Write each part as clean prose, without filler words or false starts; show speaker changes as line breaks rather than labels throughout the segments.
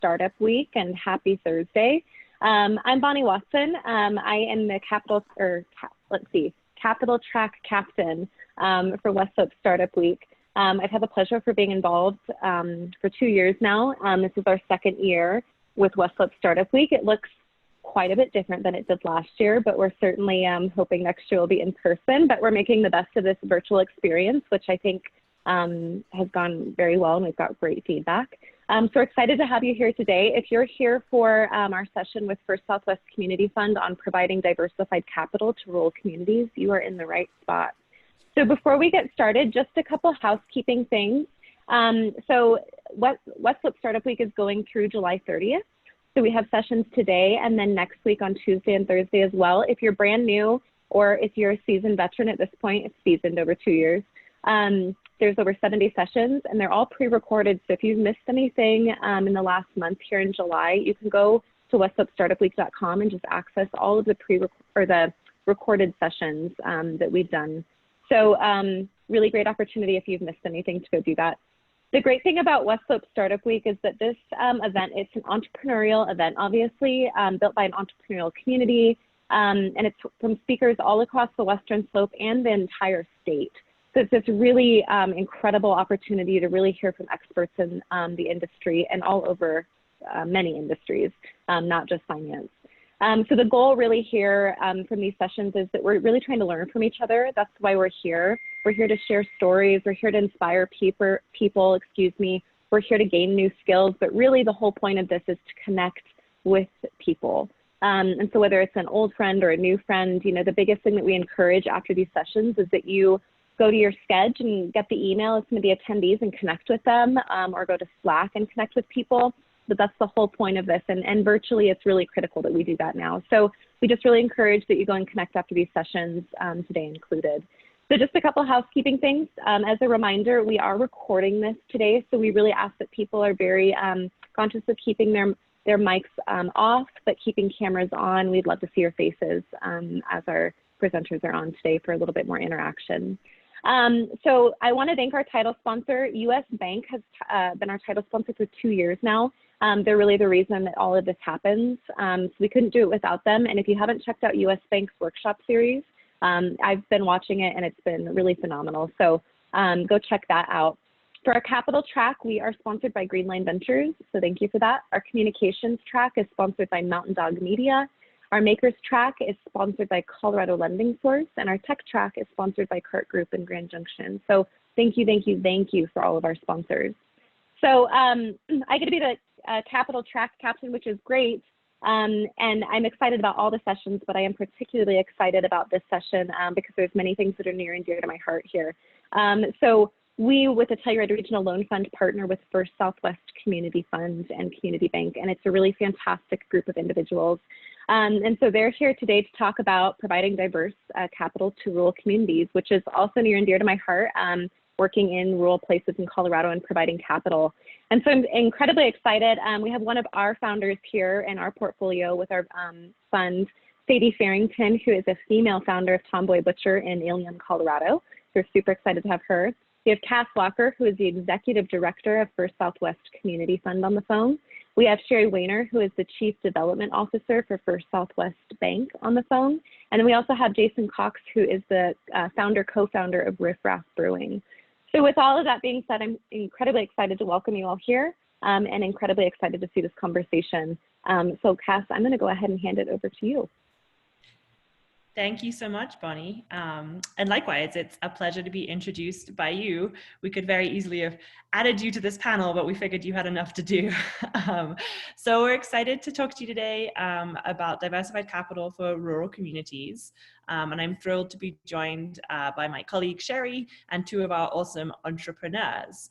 Startup Week, and happy Thursday. I'm Bonnie Watson. I am the Capital Track Captain for West Slope Startup Week. I've had the pleasure for being involved for 2 years now. This is our second year with West Slope Startup Week. It looks quite a bit different than it did last year, but we're certainly hoping next year will be in person, but we're making the best of this virtual experience, which I think has gone very well, and we've got great feedback. So we're excited to have you here today. If you're here for our session with First Southwest Community Fund on providing diversified capital to rural communities, you are in the right spot. So before we get started, just a couple housekeeping things. So West Slope Startup Week is going through July 30th. So we have sessions today and then next week on Tuesday and Thursday as well. If you're brand new or if you're a seasoned veteran at this point, it's seasoned over 2 years, there's over 70 sessions and they're all pre-recorded. So if you've missed anything in the last month here in July, you can go to westslope.startupweek.com and just access all of the recorded sessions that we've done. So really great opportunity if you've missed anything to go do that. The great thing about West Slope Startup Week is that this event, it's an entrepreneurial event, obviously, built by an entrepreneurial community, and it's from speakers all across the Western Slope and the entire state. So it's this really incredible opportunity to really hear from experts in the industry and all over many industries, not just finance. So the goal really here from these sessions is that we're really trying to learn from each other. That's why we're here. We're here to share stories. We're here to inspire people. We're here to gain new skills. But really the whole point of this is to connect with people. And so whether it's an old friend or a new friend, you know, the biggest thing that we encourage after these sessions is that you go to your Schedule and get the email. It's going to be attendees and connect with them, or go to Slack and connect with people. But that's the whole point of this. And virtually, it's really critical that we do that now. So we just really encourage that you go and connect after these sessions, today included. So just a couple housekeeping things. As a reminder, we are recording this today. So we really ask that people are very conscious of keeping their mics off, but keeping cameras on. We'd love to see your faces as our presenters are on today for a little bit more interaction. So I want to thank our title sponsor. US Bank has been our title sponsor for 2 years now. They're really the reason that all of this happens. So we couldn't do it without them. And if you haven't checked out US Bank's workshop series, I've been watching it and it's been really phenomenal. So go check that out. For our capital track, we are sponsored by Greenline Ventures. So thank you for that. Our communications track is sponsored by Mountain Dog Media. Our makers track is sponsored by Colorado Lending Source, and our tech track is sponsored by Cart Group in Grand Junction. So thank you for all of our sponsors. So I get to be the capital track captain, which is great. And I'm excited about all the sessions, but I am particularly excited about this session because there's many things that are near and dear to my heart here. So we, with the Telluride Regional Loan Fund, partner with First Southwest Community Fund and Community Bank, and it's a really fantastic group of individuals. And so they're here today to talk about providing diverse capital to rural communities, which is also near and dear to my heart, working in rural places in Colorado and providing capital. And so I'm incredibly excited. We have one of our founders here in our portfolio with our fund, Sadie Farrington, who is a female founder of Tomboy Butcher in Alien, Colorado. So we're super excited to have her. We have Cass Walker, who is the Executive Director of First Southwest Community Fund on the phone. We have Sherry Weiner, who is the Chief Development Officer for First Southwest Bank on the phone. And then we also have Jason Cox, who is the co-founder of Riff Raff Brewing. So with all of that being said, I'm incredibly excited to welcome you all here and incredibly excited to see this conversation. So Cass, I'm going to go ahead and hand it over to you.
Thank you so much, Bonnie. And likewise, it's a pleasure to be introduced by you. We could very easily have added you to this panel, but we figured you had enough to do. So we're excited to talk to you today about diversified capital for rural communities. And I'm thrilled to be joined by my colleague Sherry and two of our awesome entrepreneurs.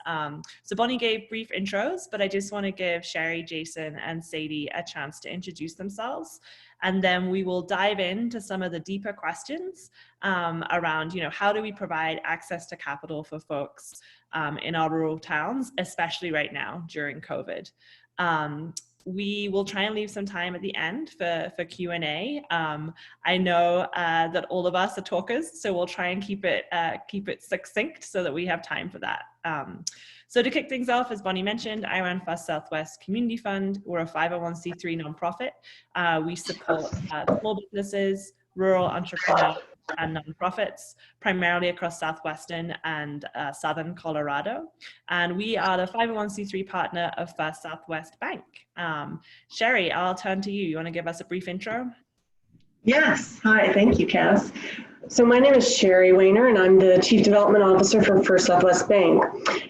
So Bonnie gave brief intros, but I just want to give Sherry, Jason, and Sadie a chance to introduce themselves. And then we will dive into some of the deeper questions around, how do we provide access to capital for folks in our rural towns, especially right now during COVID. We will try and leave some time at the end for Q&A. I know that all of us are talkers, so we'll try and keep it succinct so that we have time for that. So to kick things off, as Bonnie mentioned, I run First Southwest Community Fund. We're a 501c3 nonprofit. We support small businesses, rural entrepreneurs, and nonprofits, primarily across Southwestern and Southern Colorado. And we are the 501c3 partner of First Southwest Bank. Sherry, I'll turn to you. You want to give us a brief intro?
Yes. Hi. Thank you, Cass. So my name is Sherry Weiner, and I'm the Chief Development Officer for First Southwest Bank.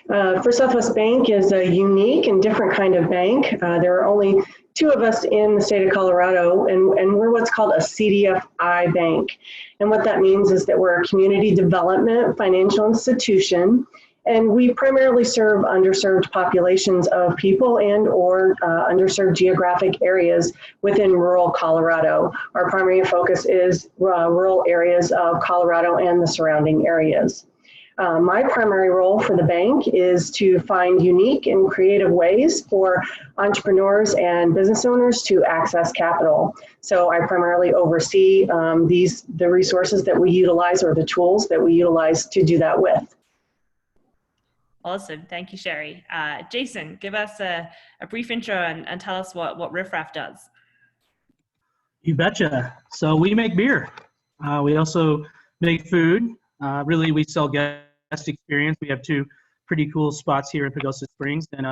First Southwest Bank is a unique and different kind of bank. There are only two of us in the state of Colorado, and we're what's called a CDFI bank. And what that means is that we're a community development financial institution, and we primarily serve underserved populations of people and or underserved geographic areas within rural Colorado. Our primary focus is rural areas of Colorado and the surrounding areas. My primary role for the bank is to find unique and creative ways for entrepreneurs and business owners to access capital. So I primarily oversee the resources that we utilize, or the tools that we utilize to do that with.
Awesome. Thank you, Sherry. Jason, give us a brief intro and tell us what Riff Raff does.
You betcha. So we make beer. We also make food. Really, we sell guest experience. We have two pretty cool spots here in Pagosa Springs. And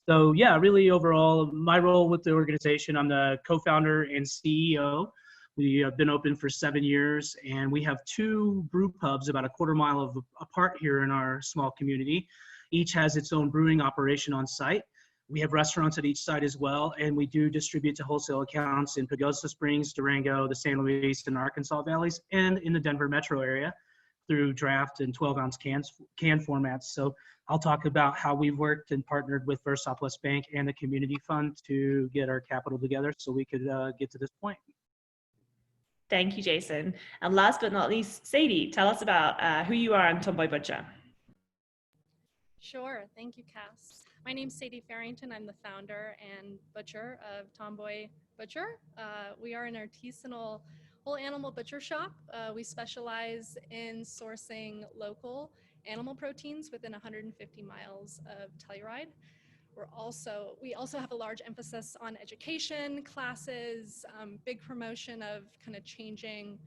so, yeah, really overall, my role with the organization, I'm the co-founder and CEO. We have been open for 7 years, and we have two brew pubs about a quarter mile apart here in our small community. Each has its own brewing operation on site. We have restaurants at each site as well, and we do distribute to wholesale accounts in Pagosa Springs, Durango, the San Luis and Arkansas valleys, and in the Denver metro area through draft and 12-ounce can formats. So I'll talk about how we've worked and partnered with First Southwest Bank and the Community Fund to get our capital together so we could get to this point.
Thank you, Jason. And last but not least, Sadie, tell us about who you are and Tomboy Butcher.
Sure, thank you, Cass. My name's Sadie Farrington. I'm the founder and butcher of Tomboy Butcher. We are an artisanal whole animal butcher shop. We specialize in sourcing local animal proteins within 150 miles of Telluride. We also have a large emphasis on education, classes, big promotion of kind of changing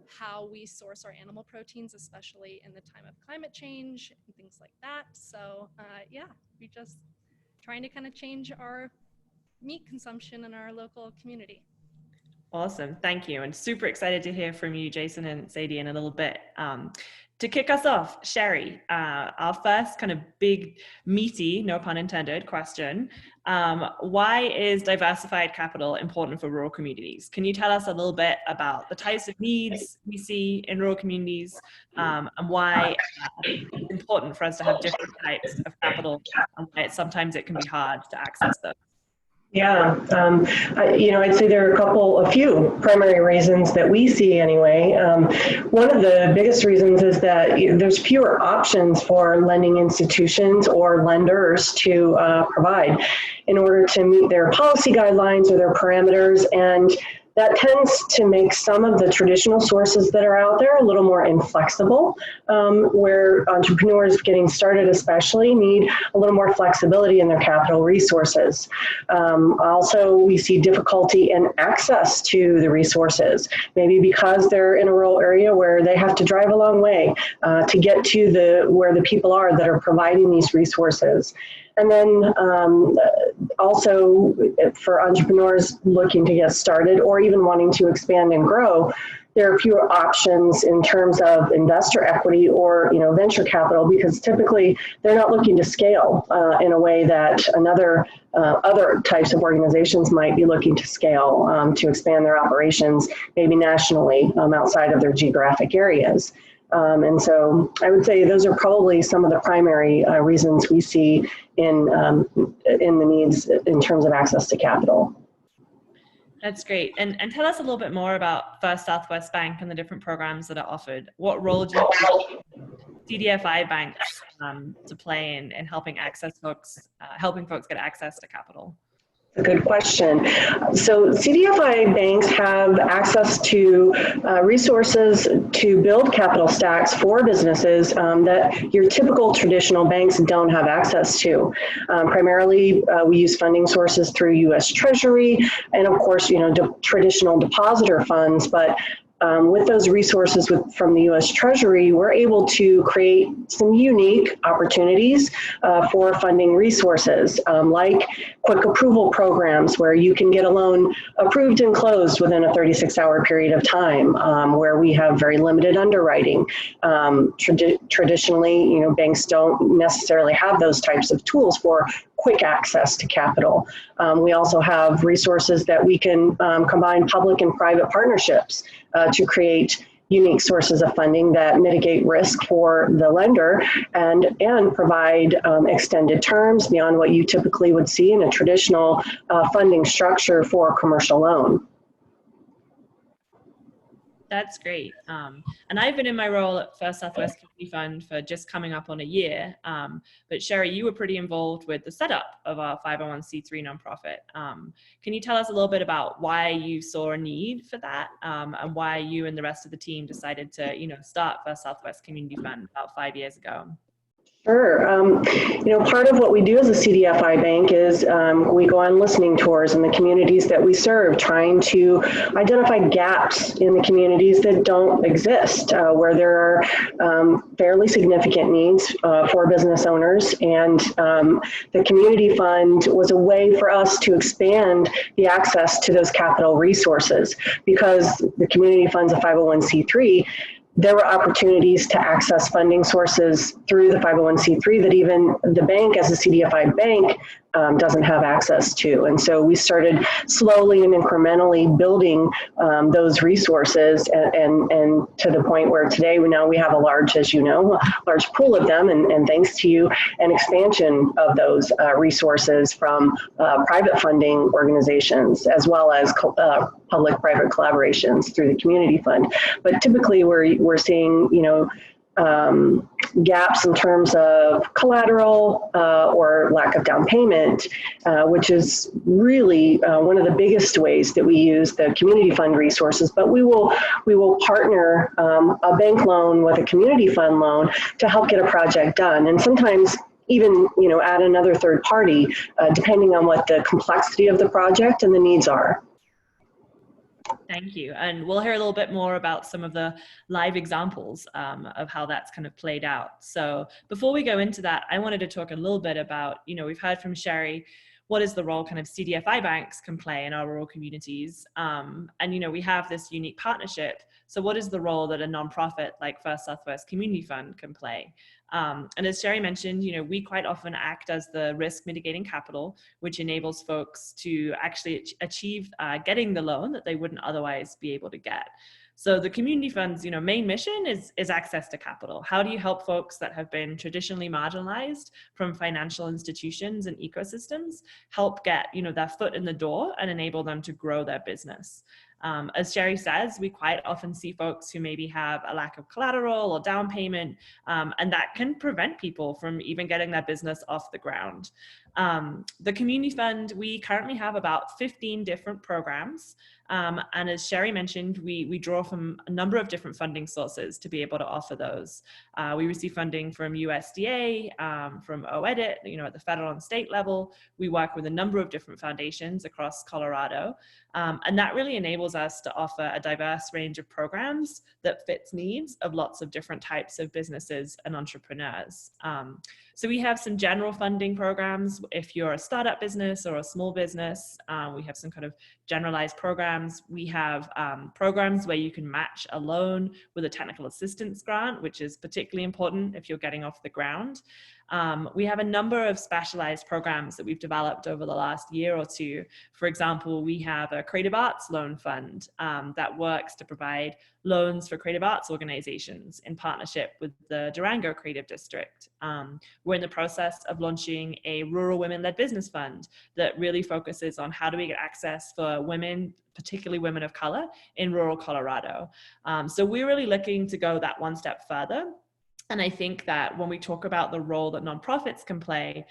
how we source our animal proteins, especially in the time of climate change and things like that. So yeah, we just trying to kind of change our meat consumption in our local community.
Awesome, thank you. And super excited to hear from you, Jason and Sadie, in a little bit. To kick us off, Sherry, our first kind of big, meaty, no pun intended, question. Why is diversified capital important for rural communities? Can you tell us a little bit about the types of needs we see in rural communities and why it's important for us to have different types of capital and why sometimes it can be hard to access those?
Yeah, I'd say there are a few primary reasons that we see anyway. One of the biggest reasons is that there's fewer options for lending institutions or lenders to provide in order to meet their policy guidelines or their parameters, and that tends to make some of the traditional sources that are out there a little more inflexible, where entrepreneurs getting started especially need a little more flexibility in their capital resources. Also, we see difficulty in access to the resources, maybe because they're in a rural area where they have to drive a long way to get to where the people are that are providing these resources. And then also for entrepreneurs looking to get started or even wanting to expand and grow, there are fewer options in terms of investor equity or venture capital, because typically they're not looking to scale in a way that other types of organizations might be looking to scale to expand their operations, maybe nationally outside of their geographic areas. And so I would say those are probably some of the primary reasons we see in the needs in terms of access to capital.
That's great. And tell us a little bit more about First Southwest Bank and the different programs that are offered. What role do you think CDFI banks to play in helping folks get access to capital?
A good question. So CDFI banks have access to resources to build capital stacks for businesses that your typical traditional banks don't have access to. Primarily, we use funding sources through U.S. Treasury and, of course, traditional depositor funds, but with those resources from the U.S. Treasury, we're able to create some unique opportunities for funding resources, like quick approval programs where you can get a loan approved and closed within a 36-hour period of time, where we have very limited underwriting. Traditionally, banks don't necessarily have those types of tools for quick access to capital. We also have resources that we can combine public and private partnerships to create unique sources of funding that mitigate risk for the lender and provide extended terms beyond what you typically would see in a traditional funding structure for a commercial loan.
That's great. And I've been in my role at First Southwest Community Fund for just coming up on a year. But Sherry, you were pretty involved with the setup of our 501c3 nonprofit. Can you tell us a little bit about why you saw a need for that, and why you and the rest of the team decided to, start First Southwest Community Fund about 5 years ago?
Sure. Part of what we do as a CDFI bank is we go on listening tours in the communities that we serve, trying to identify gaps in the communities that don't exist, where there are fairly significant needs for business owners. And the community fund was a way for us to expand the access to those capital resources, because the community fund's a 501c3. There were opportunities to access funding sources through the 501c3 that even the bank, as a CDFI bank, doesn't have access to. And so we started slowly and incrementally building those resources, and to the point where today we have a large, as you know, large pool of them, and thanks to you, an expansion of those resources from private funding organizations as well as public-private collaborations through the community fund. But typically we're seeing, gaps in terms of collateral or lack of down payment, which is really one of the biggest ways that we use the community fund resources. But we will partner a bank loan with a community fund loan to help get a project done, and sometimes even add another third party, depending on what the complexity of the project and the needs are.
Thank you. And we'll hear a little bit more about some of the live examples of how that's kind of played out. So before we go into that, I wanted to talk a little bit about, we've heard from Sherry, what is the role kind of CDFI banks can play in our rural communities? And, we have this unique partnership. So what is the role that a nonprofit like First Southwest Community Fund can play? And as Sherry mentioned, we quite often act as the risk mitigating capital, which enables folks to actually achieve getting the loan that they wouldn't otherwise be able to get. So the community fund's, main mission is access to capital. How do you help folks that have been traditionally marginalized from financial institutions and ecosystems help get, their foot in the door and enable them to grow their business? As Sherry says, we quite often see folks who maybe have a lack of collateral or down payment, and that can prevent people from even getting their business off the ground. The community fund, we currently have about 15 different programs. And as Sherry mentioned, we draw from a number of different funding sources to be able to offer those. We receive funding from USDA, from OEDIT, at the federal and state level. We work with a number of different foundations across Colorado. And that really enables us to offer a diverse range of programs that fits needs of lots of different types of businesses and entrepreneurs. So we have some general funding programs. If you're a startup business or a small business, we have some kind of generalized programs. We have programs where you can match a loan with a technical assistance grant, which is particularly important if you're getting off the ground. We have a number of specialized programs that we've developed over the last year or two. For example, we have a creative arts loan fund that works to provide loans for creative arts organizations in partnership with the Durango Creative District. We're in the process of launching a rural women-led business fund that really focuses on how do we get access for women, particularly women of color, in rural Colorado. So we're really looking to go that one step further. And I think that when we talk about the role that nonprofits can play,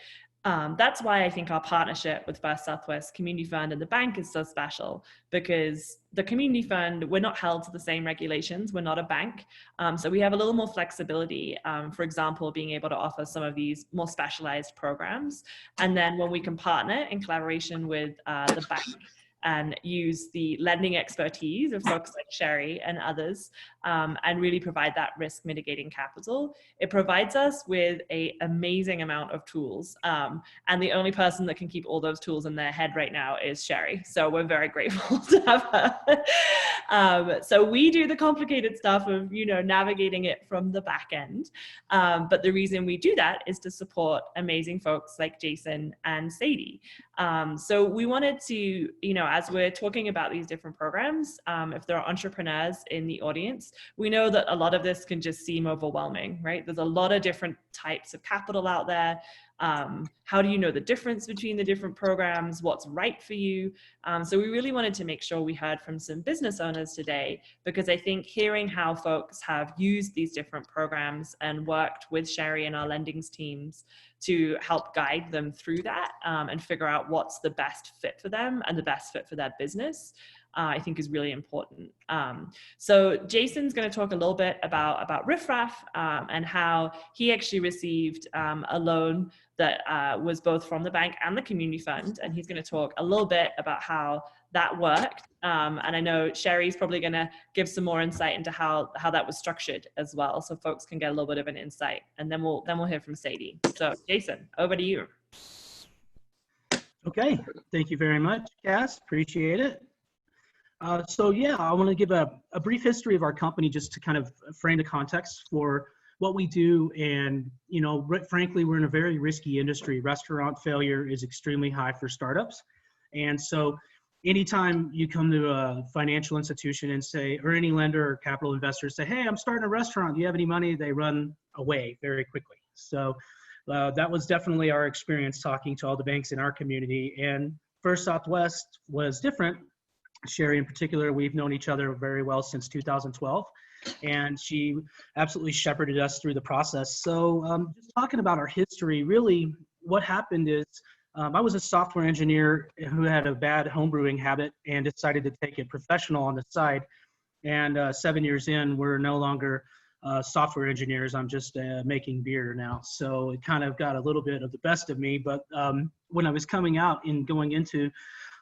That's why I think our partnership with First Southwest Community Fund and the bank is so special, because the community fund, we're not held to the same regulations. We're not a bank. So we have a little more flexibility. For example, being able to offer some of these more specialized programs. And then when we can partner in collaboration with the bank and use the lending expertise of folks like Sherry and others, and really provide that risk mitigating capital, it provides us with an amazing amount of tools. And the only person that can keep all those tools in their head right now is Sherry. So we're very grateful to have her. So we do the complicated stuff of, navigating it from the back end. But the reason we do that is to support amazing folks like Jason and Sadie. So we wanted to, as we're talking about these different programs, if there are entrepreneurs in the audience, we know that a lot of this can just seem overwhelming, right? There's a lot of different types of capital out there. How do you know the difference between the different programs? What's right for you? So we really wanted to make sure we heard from some business owners today, because I think hearing how folks have used these different programs and worked with Sherry and our lendings teams to help guide them through that, and figure out what's the best fit for them and the best fit for their business, I think is really important. So Jason's going to talk a little bit about Riffraff, and how he actually received a loan that was both from the bank and the community fund. And he's going to talk a little bit about how that worked. And I know Sherry's probably going to give some more insight into how that was structured as well, so folks can get a little bit of an insight. And then we'll hear from Sadie. So Jason, over to you.
Okay, thank you very much, Cass. Appreciate it. So yeah, I want to give a brief history of our company just to kind of frame the context for what we do. And, frankly, we're in a very risky industry. Restaurant failure is extremely high for startups. And so anytime you come to a financial institution and say, or any lender or capital investor say, hey, I'm starting a restaurant, do you have any money? They run away very quickly. So that was definitely our experience talking to all the banks in our community. And First Southwest was different. Sherry in particular, we've known each other very well since 2012, and she absolutely shepherded us through the process. So just talking about our history, really what happened is I was a software engineer who had a bad homebrewing habit and decided to take it professional on the side. And 7 years in, we're no longer software engineers. I'm just making beer now. So it kind of got a little bit of the best of me. But when I was coming out and going into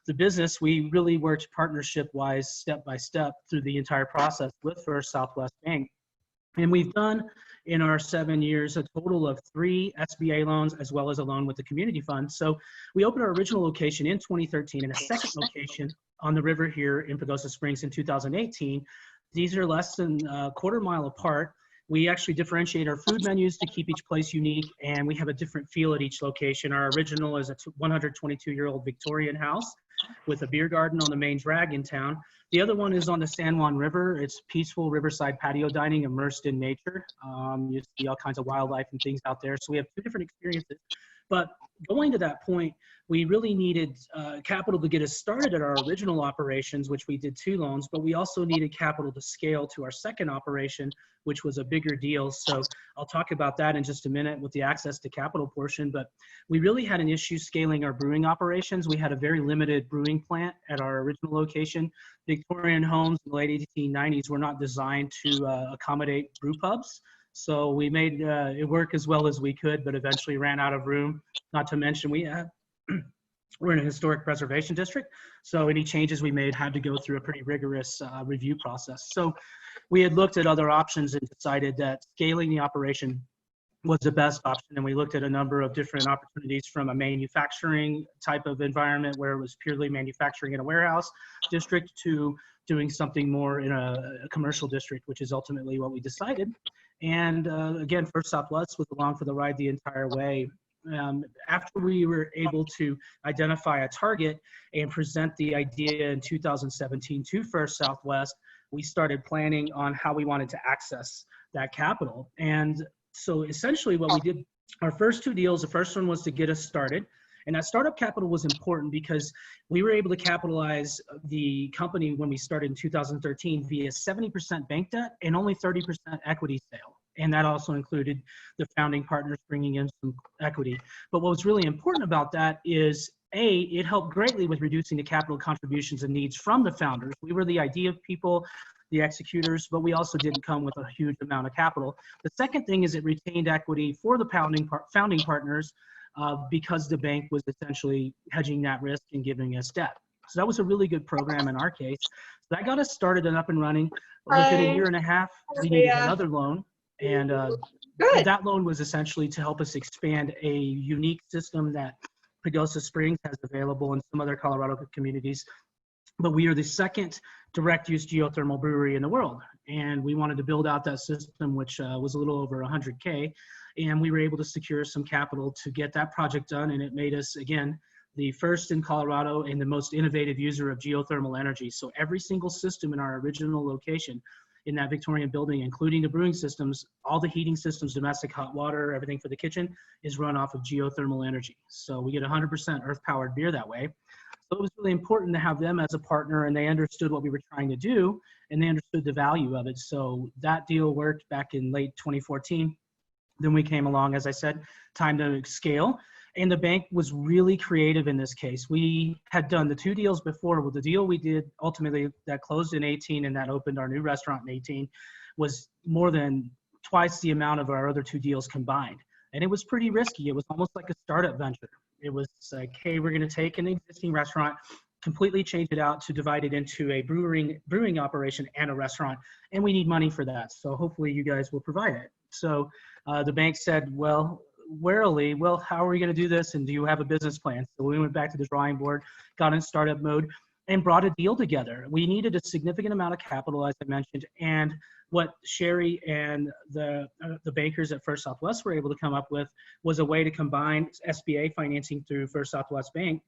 the business, we really worked partnership-wise, step by step through the entire process with First Southwest Bank. And we've done in our 7 years a total of 3 SBA loans as well as a loan with the community fund. So we opened our original location in 2013 and a second location on the river here in Pagosa Springs in 2018. These are less than a quarter mile apart. We actually differentiate our food menus to keep each place unique, and we have a different feel at each location. Our original is a 122-year-old Victorian house with a beer garden on the main drag in town. The other one is on the San Juan River. It's peaceful riverside patio dining immersed in nature. You see all kinds of wildlife and things out there. So we have 2 different experiences. But going to that point, we really needed capital to get us started at our original operations, which we did 2 loans, but we also needed capital to scale to our second operation, which was a bigger deal. So I'll talk about that in just a minute with the access to capital portion, but we really had an issue scaling our brewing operations. We had a very limited brewing plant at our original location. Victorian homes in the late 1890s were not designed to accommodate brew pubs. So we made it work as well as we could, but eventually ran out of room. Not to mention we're in a historic preservation district, so any changes we made had to go through a pretty rigorous review process. So we had looked at other options and decided that scaling the operation was the best option. And we looked at a number of different opportunities, from a manufacturing type of environment where it was purely manufacturing in a warehouse district to doing something more in a commercial district, which is ultimately what we decided. And again, First Southwest was along for the ride the entire way. After we were able to identify a target and present the idea in 2017 to First Southwest, we started planning on how we wanted to access that capital. And so essentially what we did, our first 2 deals, the first one was to get us started. And that startup capital was important because we were able to capitalize the company when we started in 2013 via 70% bank debt and only 30% equity sale. And that also included the founding partners bringing in some equity. But what was really important about that is, A, it helped greatly with reducing the capital contributions and needs from the founders. We were the idea people, the executors, but we also didn't come with a huge amount of capital. The second thing is it retained equity for the founding partners because the bank was essentially hedging that risk and giving us debt. So that was a really good program in our case. So that got us started and up and running. Within a year and a half, we needed another loan. And that loan was essentially to help us expand a unique system that Pagosa Springs has available in some other Colorado communities. But we are the second direct use geothermal brewery in the world. And we wanted to build out that system, which was a little over 100K. And we were able to secure some capital to get that project done. And it made us, again, the first in Colorado and the most innovative user of geothermal energy. So every single system in our original location in that Victorian building, including the brewing systems, all the heating systems, domestic hot water, everything for the kitchen is run off of geothermal energy. So we get 100% earth-powered beer that way. So it was really important to have them as a partner, and they understood what we were trying to do, and they understood the value of it. So that deal worked back in late 2014. Then we came along, as I said, time to scale. And the bank was really creative in this case. We had done the two deals before. Well, the deal we did ultimately that closed in 18 and that opened our new restaurant in 18 was more than twice the amount of our other two deals combined. And it was pretty risky. It was almost like a startup venture. It was like, hey, we're going to take an existing restaurant, completely change it out to divide it into a brewing operation and a restaurant. And we need money for that. So hopefully you guys will provide it. So the bank said, well, warily, well, how are we going to do this? And do you have a business plan? So we went back to the drawing board, got in startup mode, and brought a deal together. We needed a significant amount of capital, as I mentioned, and what Sherry and the bankers at First Southwest were able to come up with was a way to combine SBA financing through First Southwest Bank,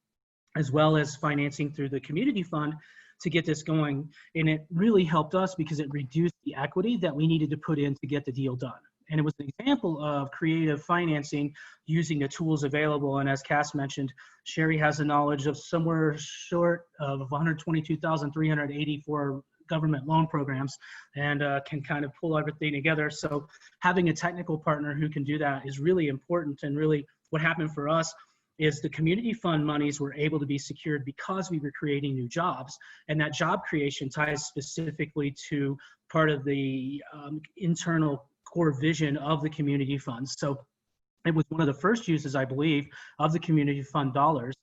as well as financing through the community fund to get this going. And it really helped us because it reduced the equity that we needed to put in to get the deal done. And it was an example of creative financing using the tools available. And as Cass mentioned, Sherry has a knowledge of somewhere short of 122,384 government loan programs and can kind of pull everything together. So having a technical partner who can do that is really important. And really what happened for us is the community fund monies were able to be secured because we were creating new jobs. And that job creation ties specifically to part of the internal core vision of the community funds. So it was one of the first uses, I believe, of the community fund dollars.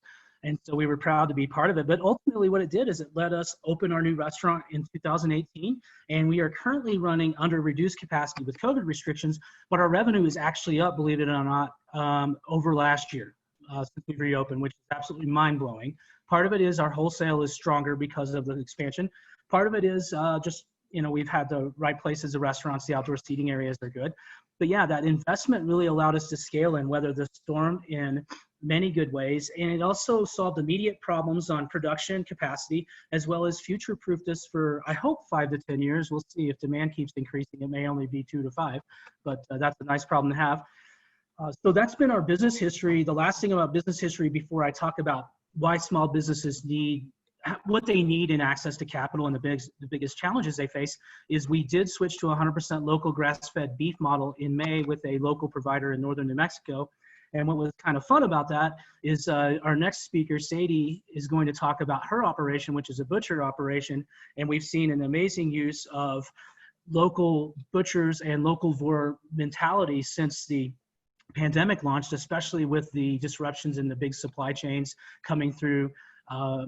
And so we were proud to be part of it. But ultimately what it did is it let us open our new restaurant in 2018. And we are currently running under reduced capacity with COVID restrictions, but our revenue is actually up, believe it or not, over last year since we reopened, which is absolutely mind-blowing. Part of it is our wholesale is stronger because of the expansion. Part of it is just, you know, we've had the right places, the restaurants, the outdoor seating areas are good. But yeah, that investment really allowed us to scale and weather the storm in many good ways. And it also solved immediate problems on production capacity, as well as future-proofed us for, I hope, 5 to 10 years. We'll see if demand keeps increasing. It may only be 2 to 5, but that's a nice problem to have. So that's been our business history. The last thing about business history before I talk about why small businesses need what they need in access to capital and the biggest challenges they face is we did switch to 100% local grass-fed beef model in May with a local provider in northern New Mexico. And what was kind of fun about that is our next speaker, Sadie, is going to talk about her operation, which is a butcher operation. And we've seen an amazing use of local butchers and local vor mentality since the pandemic launched, especially with the disruptions in the big supply chains coming through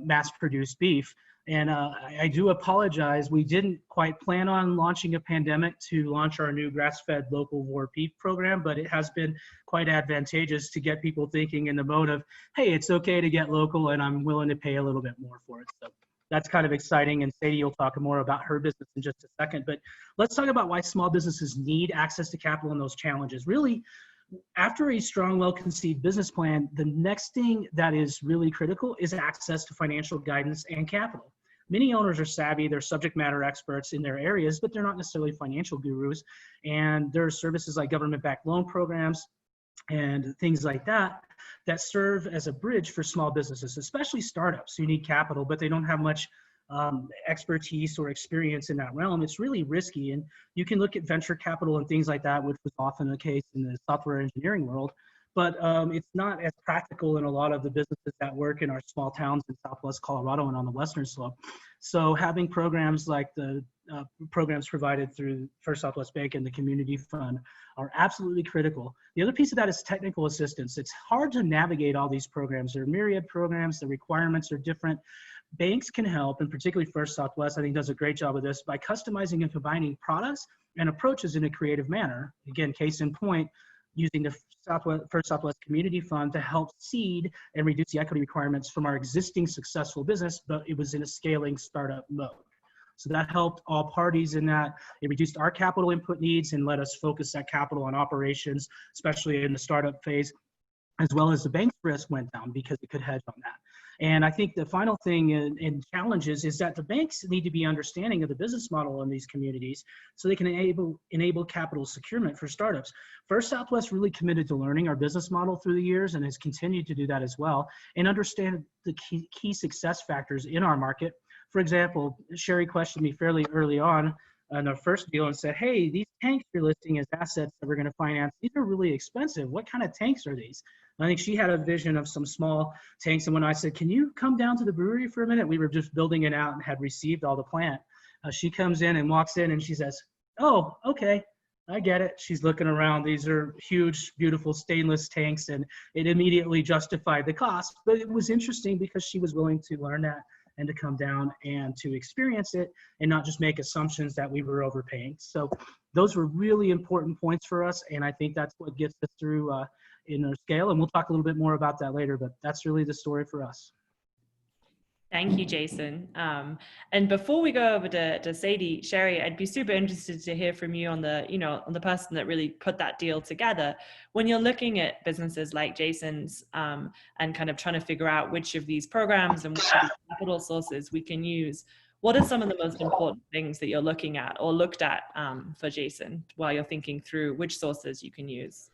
mass-produced beef. And I do apologize. We didn't quite plan on launching a pandemic to launch our new grass-fed local vor beef program, but it has been quite advantageous to get people thinking in the mode of, hey, it's okay to get local and I'm willing to pay a little bit more for it. So that's kind of exciting. And Sadie will talk more about her business in just a second. But let's talk about why small businesses need access to capital and those challenges. Really, after a strong, well-conceived business plan, the next thing that is really critical is access to financial guidance and capital. Many owners are savvy, they're subject matter experts in their areas, but they're not necessarily financial gurus. And there are services like government-backed loan programs and things like that that serve as a bridge for small businesses, especially startups who need capital, but they don't have much expertise or experience in that realm, it's really risky. And you can look at venture capital and things like that, which was often the case in the software engineering world, but it's not as practical in a lot of the businesses that work in our small towns in Southwest Colorado and on the Western Slope. So having programs like the programs provided through First Southwest Bank and the Community Fund are absolutely critical. The other piece of that is technical assistance. It's hard to navigate all these programs. There are myriad programs, the requirements are different. Banks can help, and particularly First Southwest, I think, does a great job of this by customizing and combining products and approaches in a creative manner. Again, case in point, using the First Southwest Community Fund to help seed and reduce the equity requirements from our existing successful business, but it was in a scaling startup mode. So that helped all parties in that. It reduced our capital input needs and let us focus that capital on operations, especially in the startup phase, as well as the bank's risk went down because it could hedge on that. And I think the final thing in challenges is that the banks need to be understanding of the business model in these communities so they can enable capital securement for startups. First Southwest really committed to learning our business model through the years and has continued to do that as well and understand the key success factors in our market. For example, Sherry questioned me fairly early on our first deal and said, hey, these tanks you're listing as assets that we're going to finance, these are really expensive. What kind of tanks are these? And I think she had a vision of some small tanks. And when I said, can you come down to the brewery for a minute? We were just building it out and had received all the plant. She comes in and walks in and she says, oh, okay, I get it. She's looking around. These are huge, beautiful stainless tanks. And it immediately justified the cost. But it was interesting because she was willing to learn that and to come down and to experience it and not just make assumptions that we were overpaying. So those were really important points for us. And I think that's what gets us through in our scale. And we'll talk a little bit more about that later, but that's really the story for us.
Thank you, Jason. And before we go over to Sadie, Sherry, I'd be super interested to hear from you on the, on the person that really put that deal together. When you're looking at businesses like Jason's and kind of trying to figure out which of these programs and which of these capital sources we can use, what are some of the most important things that you're looking at or looked at for Jason while you're thinking through which sources you can use?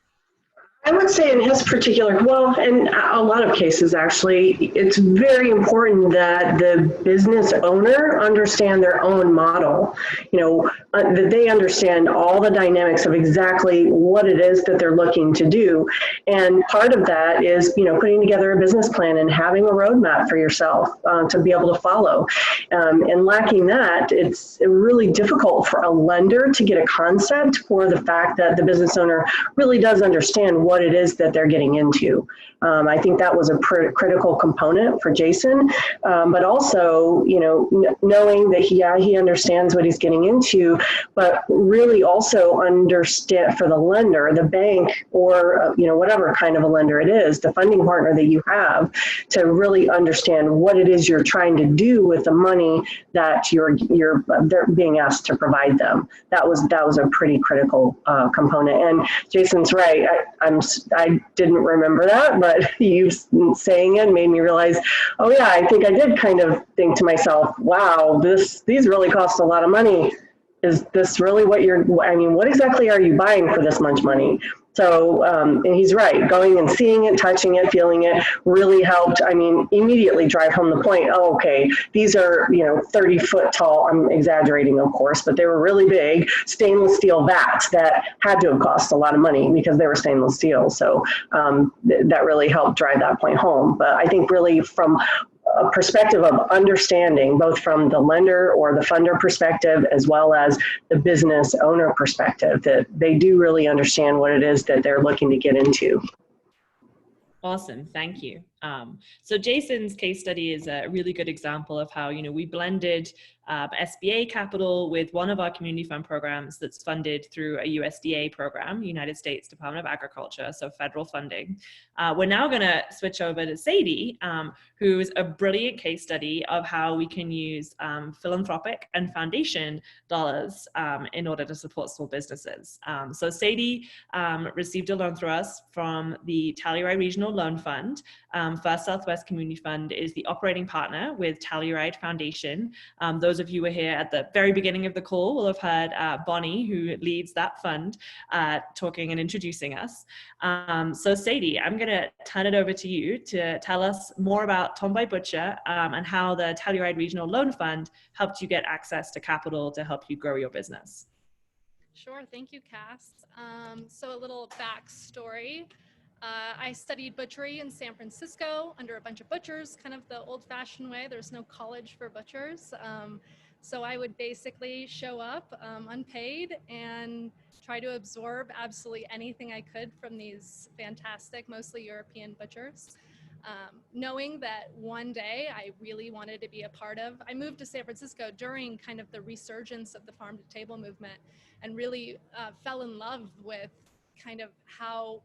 I would say in his particular, well, in a lot of cases, actually, it's very important that the business owner understand their own model, that they understand all the dynamics of exactly what it is that they're looking to do. And part of that is, putting together a business plan and having a roadmap for yourself to be able to follow. And lacking that, it's really difficult for a lender to get a concept for the fact that the business owner really does understand what it is that they're getting into. I think that was a critical component for Jason, but also, knowing that he understands what he's getting into, but really also understand for the lender, the bank, or whatever kind of a lender it is, the funding partner that you have, to really understand what it is you're trying to do with the money that they're being asked to provide them. That was a pretty critical component. And Jason's right. I didn't remember that, but you saying it made me realize, oh yeah, I think I did kind of think to myself, wow, these really cost a lot of money. Is this really what what exactly are you buying for this much money? So, and he's right, going and seeing it, touching it, feeling it really helped. Immediately drive home the point, oh, okay, these are, 30 foot tall, I'm exaggerating, of course, but they were really big stainless steel vats that had to have cost a lot of money because they were stainless steel. So that really helped drive that point home. But I think really from a perspective of understanding, both from the lender or the funder perspective, as well as the business owner perspective, that they do really understand what it is that they're looking to get into.
Awesome, thank you. So Jason's case study is a really good example of how, we blended SBA capital with one of our community fund programs that's funded through a USDA program, United States Department of Agriculture, so federal funding. We're now gonna switch over to Sadie, who's a brilliant case study of how we can use philanthropic and foundation dollars in order to support small businesses. So Sadie received a loan through us from the Telluride Regional Loan Fund First Southwest Community Fund is the operating partner with Telluride Foundation. Those of you who were here at the very beginning of the call will have heard Bonnie, who leads that fund, talking and introducing us. So Sadie, I'm going to turn it over to you to tell us more about Tomboy Butcher and how the Telluride Regional Loan Fund helped you get access to capital to help you grow your business.
Sure, thank you, Cass. So a little backstory. I studied butchery in San Francisco under a bunch of butchers, kind of the old-fashioned way. There's no college for butchers. So I would basically show up unpaid and try to absorb absolutely anything I could from these fantastic, mostly European butchers. Knowing that one day I really wanted to be a part of, I moved to San Francisco during kind of the resurgence of the farm to table movement, and really fell in love with kind of how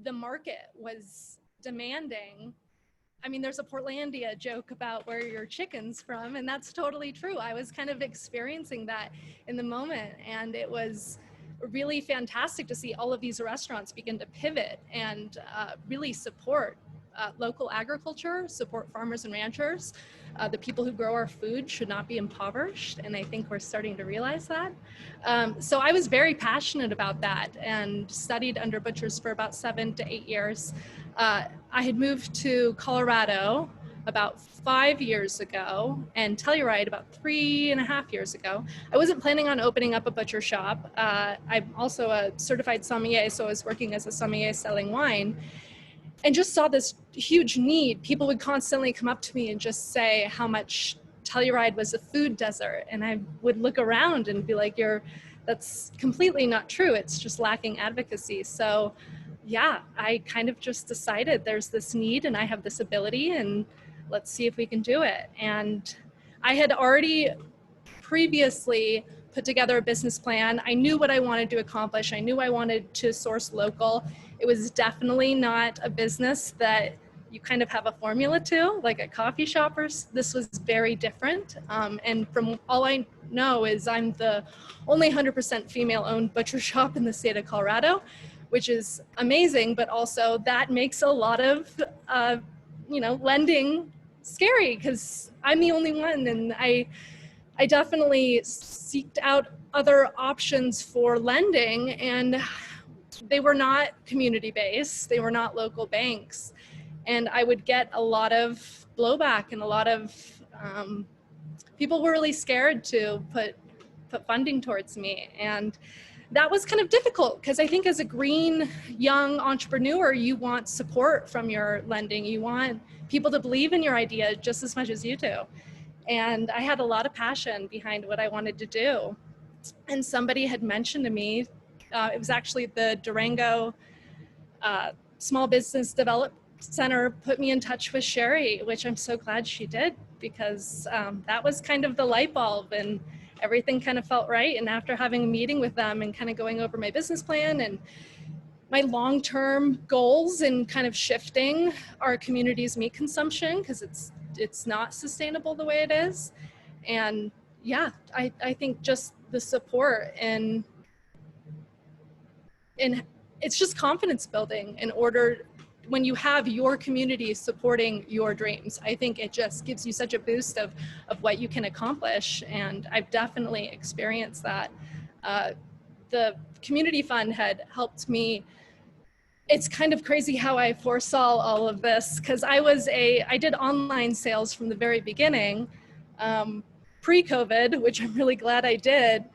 the market was demanding. I mean, there's a Portlandia joke about where your chicken's from, and that's totally true. I was kind of experiencing that in the moment, and it was really fantastic to see all of these restaurants begin to pivot and really support local agriculture, support farmers and ranchers. The people who grow our food should not be impoverished, and I think we're starting to realize that. So I was very passionate about that and studied under butchers for about 7 to 8 years. I had moved to Colorado about 5 years ago and Telluride about 3.5 years ago. I wasn't planning on opening up a butcher shop. I'm also a certified sommelier, so I was working as a sommelier selling wine, and just saw this huge need. People would constantly come up to me and just say how much Telluride was a food desert. And I would look around and be like, that's completely not true. It's just lacking advocacy. So yeah, I kind of just decided there's this need and I have this ability, and let's see if we can do it. And I had already previously put together a business plan. I knew what I wanted to accomplish. I knew I wanted to source local. It was definitely not a business that you kind of have a formula to, like at coffee shoppers. This was very different. And from all I know is I'm the only 100% female-owned butcher shop in the state of Colorado, which is amazing, but also that makes a lot of, lending scary because I'm the only one, and I definitely seeked out other options for lending, and they were not community-based, they were not local banks. And I would get a lot of blowback, and a lot of people were really scared to put funding towards me. And that was kind of difficult because I think as a green young entrepreneur, you want support from your lending. You want people to believe in your idea just as much as you do. And I had a lot of passion behind what I wanted to do. And somebody had mentioned to me, it was actually the Durango Small Business Development Center put me in touch with Sherry, which I'm so glad she did, because that was kind of the light bulb, and everything kind of felt right. And after having a meeting with them and kind of going over my business plan and my long-term goals and kind of shifting our community's meat consumption, because it's not sustainable the way it is. And yeah, I think just the support and it's just confidence building in order when you have your community supporting your dreams. I think it just gives you such a boost of what you can accomplish. And I've definitely experienced that. The community fund had helped me. It's kind of crazy how I foresaw all of this, because I did online sales from the very beginning, pre-COVID, which I'm really glad I did,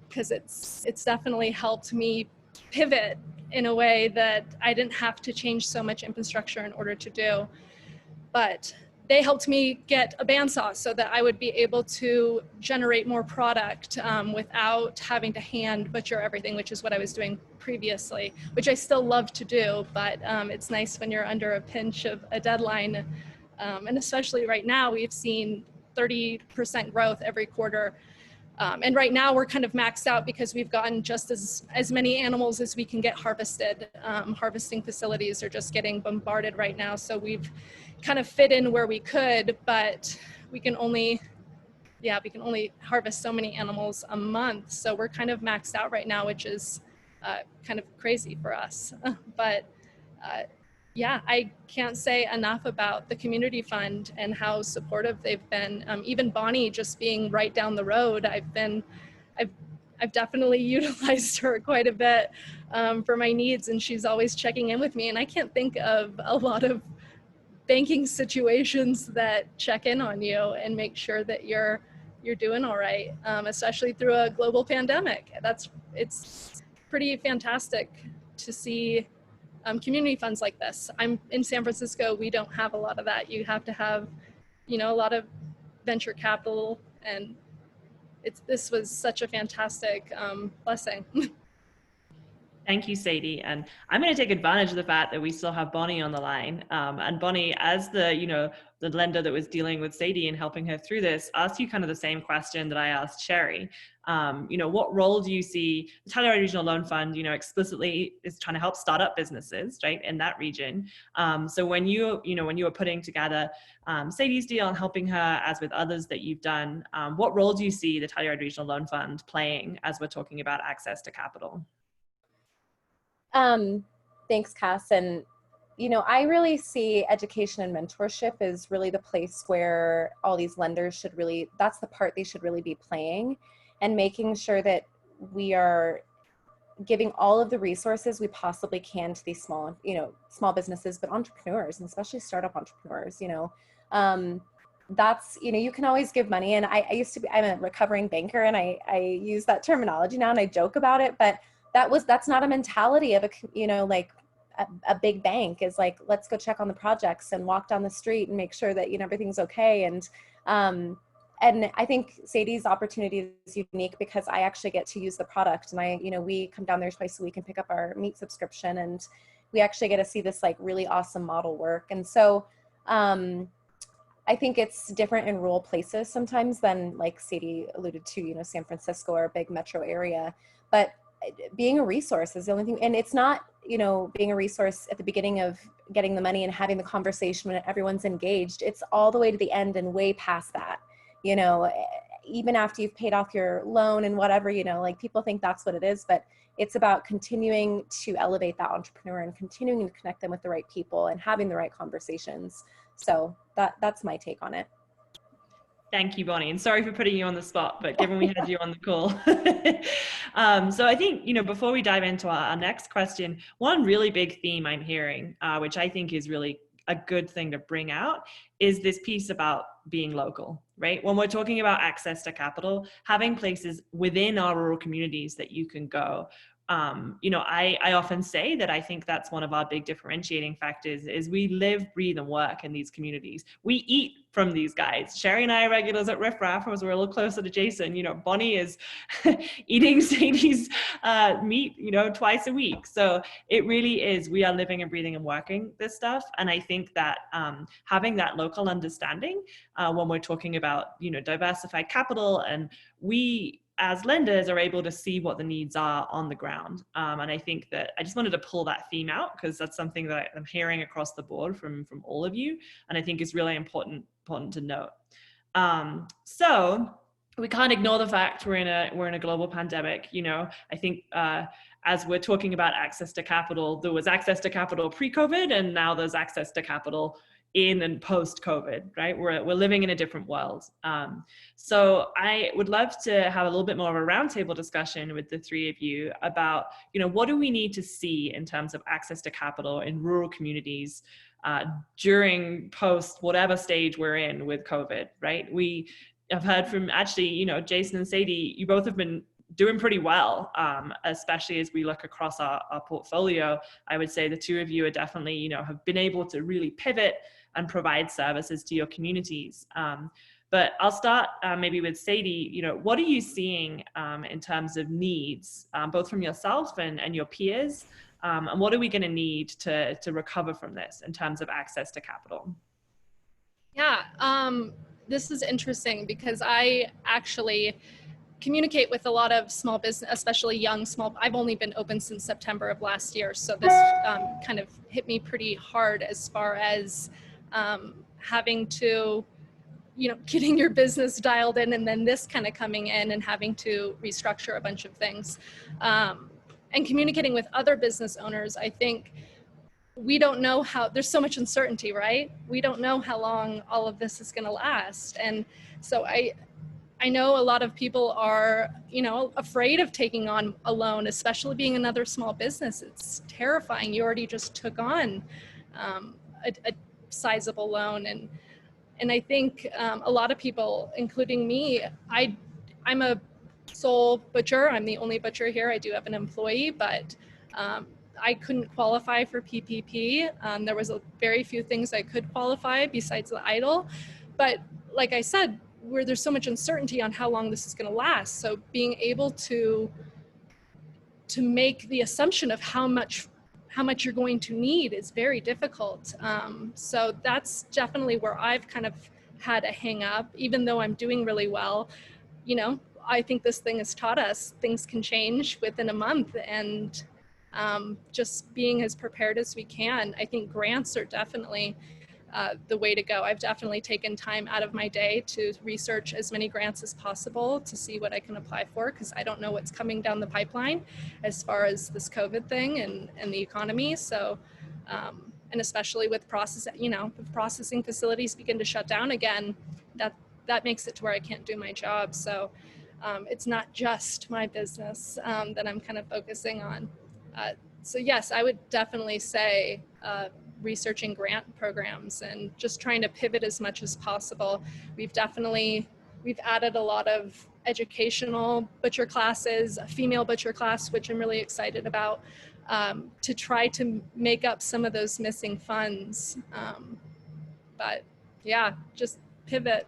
because it's definitely helped me pivot in a way that I didn't have to change so much infrastructure in order to do. But they helped me get a bandsaw so that I would be able to generate more product without having to hand butcher everything, which is what I was doing previously, which I still love to do, but it's nice when you're under a pinch of a deadline. And especially right now, we've seen 30% growth every quarter. And right now we're kind of maxed out because we've gotten just as many animals as we can get harvested. Harvesting facilities are just getting bombarded right now. So we've kind of fit in where we could, but we can only harvest so many animals a month. So we're kind of maxed out right now, which is kind of crazy for us. But Yeah, I can't say enough about the community fund and how supportive they've been. Even Bonnie just being right down the road, I've definitely utilized her quite a bit for my needs, and she's always checking in with me. And I can't think of a lot of banking situations that check in on you and make sure that you're doing all right, especially through a global pandemic. It's pretty fantastic to see community funds like this. I'm in San Francisco. We don't have a lot of that. You have to have, a lot of venture capital, and this was such a fantastic blessing.
Thank you, Sadie. And I'm going to take advantage of the fact that we still have Bonnie on the line. And Bonnie, as the lender that was dealing with Sadie and helping her through this, asked you kind of the same question that I asked Sherry. What role do you see the Telluride Regional Loan Fund, explicitly is trying to help startup businesses, right, in that region. So when you were putting together Sadie's deal and helping her, as with others that you've done, what role do you see the Telluride Regional Loan Fund playing as we're talking about access to capital?
Thanks, Cass. And, I really see education and mentorship is really the place where all these lenders should really, that's the part they should really be playing, and making sure that we are giving all of the resources we possibly can to these small businesses, but entrepreneurs, and especially startup entrepreneurs, that's, you can always give money. And I'm a recovering banker, and I use that terminology now and I joke about it, but that's not a mentality of a big bank is like, let's go check on the projects and walk down the street and make sure that, everything's okay. And I think Sadie's opportunity is unique because I actually get to use the product, and we come down there twice a week and pick up our meat subscription, and we actually get to see this like really awesome model work. And so, I think it's different in rural places sometimes than, like Sadie alluded to, San Francisco or a big metro area, but being a resource is the only thing. And it's not, being a resource at the beginning of getting the money and having the conversation when everyone's engaged. It's all the way to the end and way past that, even after you've paid off your loan and whatever, like people think that's what it is, but it's about continuing to elevate that entrepreneur and continuing to connect them with the right people and having the right conversations. So that's my take on it.
Thank you, Bonnie. And sorry for putting you on the spot, but given we had you on the call. So I think, before we dive into our next question, one really big theme I'm hearing, which I think is really a good thing to bring out, is this piece about being local, right? When we're talking about access to capital, having places within our rural communities that you can go. I often say that I think that's one of our big differentiating factors is we live, breathe, and work in these communities. We eat from these guys. Sherry and I are regulars at Riff Raff, as we're a little closer to Jason. Bonnie is eating Sadie's meat, twice a week. So it really is, we are living and breathing and working this stuff. And I think that having that local understanding when we're talking about, diversified capital, and we as lenders are able to see what the needs are on the ground. And I think that I just wanted to pull that theme out because that's something that I'm hearing across the board from all of you. And I think is really important to note. So we can't ignore the fact we're in a global pandemic. I think as we're talking about access to capital, there was access to capital pre-COVID, and now there's access to capital in and post-COVID, right? We're living in a different world. So I would love to have a little bit more of a roundtable discussion with the three of you about, what do we need to see in terms of access to capital in rural communities during, post, whatever stage we're in with COVID, right? We have heard from actually, Jason and Sadie, you both have been doing pretty well, especially as we look across our portfolio. I would say the two of you are definitely, have been able to really pivot and provide services to your communities. But I'll start maybe with Sadie. What are you seeing in terms of needs, both from yourself and your peers? And what are we going to need to recover from this in terms of access to capital?
Yeah, this is interesting because I actually communicate with a lot of small business, especially young small. I've only been open since September of last year, so this kind of hit me pretty hard as far as having to, getting your business dialed in, and then this kind of coming in and having to restructure a bunch of things, and communicating with other business owners. I think we don't know how, there's so much uncertainty, right? We don't know how long all of this is going to last. And so I know a lot of people are, you know, afraid of taking on a loan, especially being another small business. It's terrifying. You already just took on a sizable loan. And I think a lot of people, including me, I'm a sole butcher. I'm the only butcher here. I do have an employee, but I couldn't qualify for PPP. There was very few things I could qualify besides the idle. But like I said, where there's so much uncertainty on how long this is going to last. So being able to make the assumption of how much you're going to need is very difficult. So that's definitely where I've kind of had a hang up, even though I'm doing really well. You know, I think this thing has taught us things can change within a month, and just being as prepared as we can. I think grants are definitely the way to go. I've definitely taken time out of my day to research as many grants as possible to see what I can apply for, because I don't know what's coming down the pipeline as far as this COVID thing and the economy. So, and especially with if processing facilities begin to shut down again, that makes it to where I can't do my job. So it's not just my business that I'm kind of focusing on. So yes, I would definitely say researching grant programs and just trying to pivot as much as possible. We've added a lot of educational butcher classes, a female butcher class, which I'm really excited about, to try to make up some of those missing funds. But yeah, just pivot.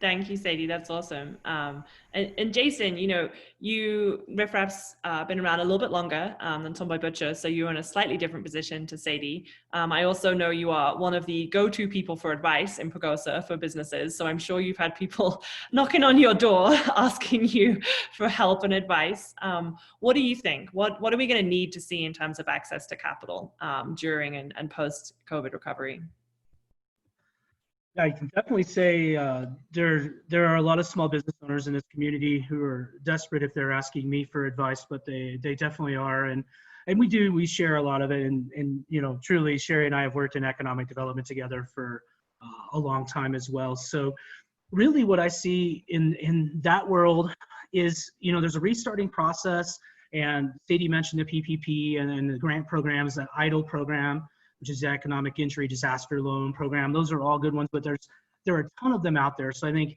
Thank you, Sadie. That's awesome. And Jason, you know, you Riff Raff's been around a little bit longer than Tomboy Butcher, so you're in a slightly different position to Sadie. I also know you are one of the go-to people for advice in Pagosa for businesses, so I'm sure you've had people knocking on your door asking you for help and advice. What do you think? What are we going to need to see in terms of access to capital during and post-COVID recovery?
I can definitely say there are a lot of small business owners in this community who are desperate if they're asking me for advice, but they definitely are, and we share a lot of it, and you know, truly, Sherry and I have worked in economic development together for a long time as well. So really what I see in that world is, you know, there's a restarting process, and Sadie mentioned the PPP and the grant programs, the EIDL program, which is the Economic Injury Disaster Loan Program. Those are all good ones, but there are a ton of them out there. So I think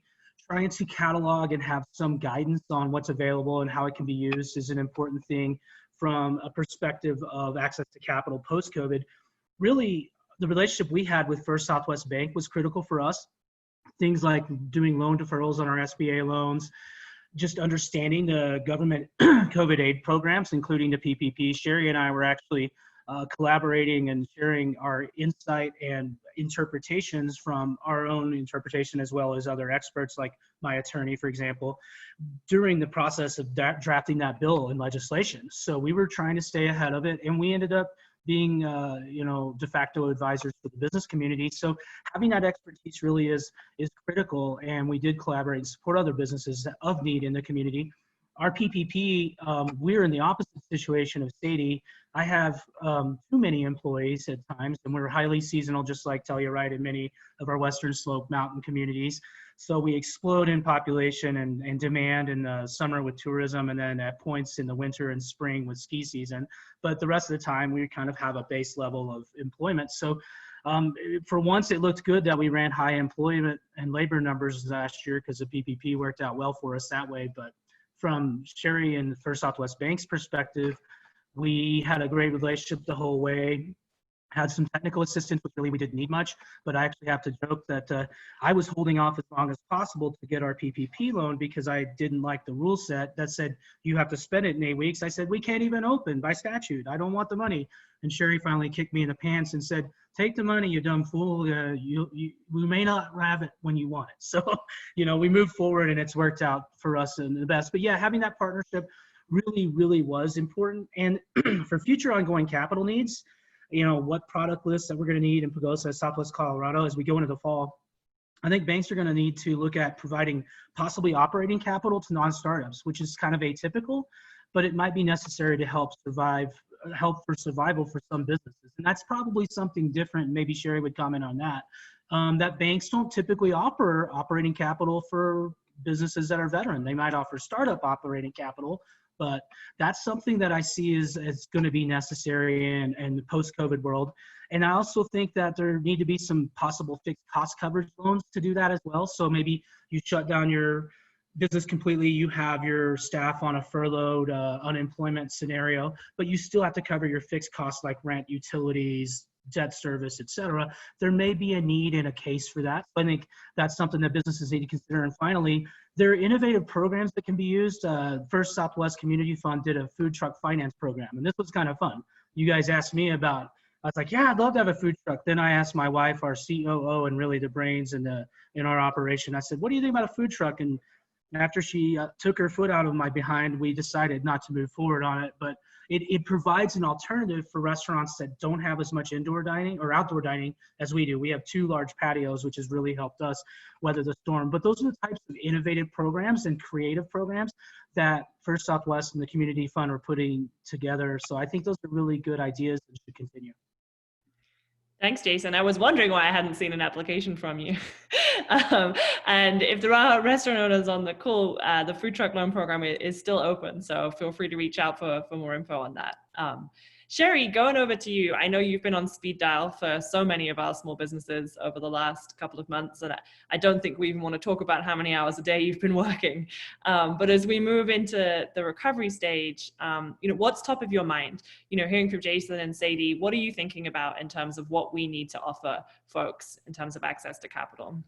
trying to catalog and have some guidance on what's available and how it can be used is an important thing from a perspective of access to capital post-COVID. Really, the relationship we had with First Southwest Bank was critical for us. Things like doing loan deferrals on our SBA loans, just understanding the government COVID aid programs, including the PPP. Sherry and I were actually collaborating and sharing our insight and interpretations from our own interpretation, as well as other experts like my attorney, for example, during the process of drafting that bill in legislation. So we were trying to stay ahead of it, and we ended up being you know, de facto advisors for the business community. So having that expertise really is critical, and we did collaborate and support other businesses of need in the community. Our PPP, we're in the opposite situation of Sadie. I have too many employees at times, and we're highly seasonal, just like Telluride and many of our Western Slope mountain communities. So we explode in population and demand in the summer with tourism, and then at points in the winter and spring with ski season. But the rest of the time, we kind of have a base level of employment. So for once, it looked good that we ran high employment and labor numbers last year because the PPP worked out well for us that way. But from Sherry and First Southwest Bank's perspective, we had a great relationship the whole way. Had some technical assistance, which really we didn't need much, but I actually have to joke that I was holding off as long as possible to get our PPP loan because I didn't like the rule set that said you have to spend it in 8 weeks. I said, we can't even open by statute. I don't want the money. And Sherry finally kicked me in the pants and said, take the money, you dumb fool. We may not have it when you want it. So, you know, we moved forward and it's worked out for us in the best. But yeah, having that partnership really, really was important. And for future ongoing capital needs, you know, what product lists that we're going to need in Pagosa, Southwest Colorado as we go into the fall. I think banks are going to need to look at providing possibly operating capital to non-startups, which is kind of atypical, but it might be necessary to help survive help for survival for some businesses. And that's probably something different. Maybe Sherry would comment on that. That banks don't typically offer operating capital for businesses that are veteran. They might offer startup operating capital, but that's something that I see is going to be necessary in the post-COVID world. And I also think that there need to be some possible fixed cost coverage loans to do that as well. So maybe you shut down your business completely, you have your staff on a furloughed unemployment scenario, but you still have to cover your fixed costs like rent, utilities, debt service, et cetera. There may be a need and a case for that. I think that's something that businesses need to consider. And finally, there are innovative programs that can be used. First Southwest Community Fund did a food truck finance program, and this was kind of fun. You guys asked me about, I was like, yeah, I'd love to have a food truck. Then I asked my wife, our COO, and really the brains in our operation, I said, what do you think about a food truck? And after she took her foot out of my behind, we decided not to move forward on it. But it provides an alternative for restaurants that don't have as much indoor dining or outdoor dining as we do. We have 2 large patios, which has really helped us weather the storm. But those are the types of innovative programs and creative programs that First Southwest and the Community Fund are putting together. So I think those are really good ideas and should continue.
Thanks, Jason. I was wondering why I hadn't seen an application from you. And if there are restaurant owners on the call, the food truck loan program is still open. So feel free to reach out for more info on that. Sherry, going over to you. I know you've been on speed dial for so many of our small businesses over the last couple of months, and I don't think we even want to talk about how many hours a day you've been working. But as we move into the recovery stage, what's top of your mind? Hearing from Jason and Sadie, what are you thinking about in terms of what we need to offer folks in terms of access to capital?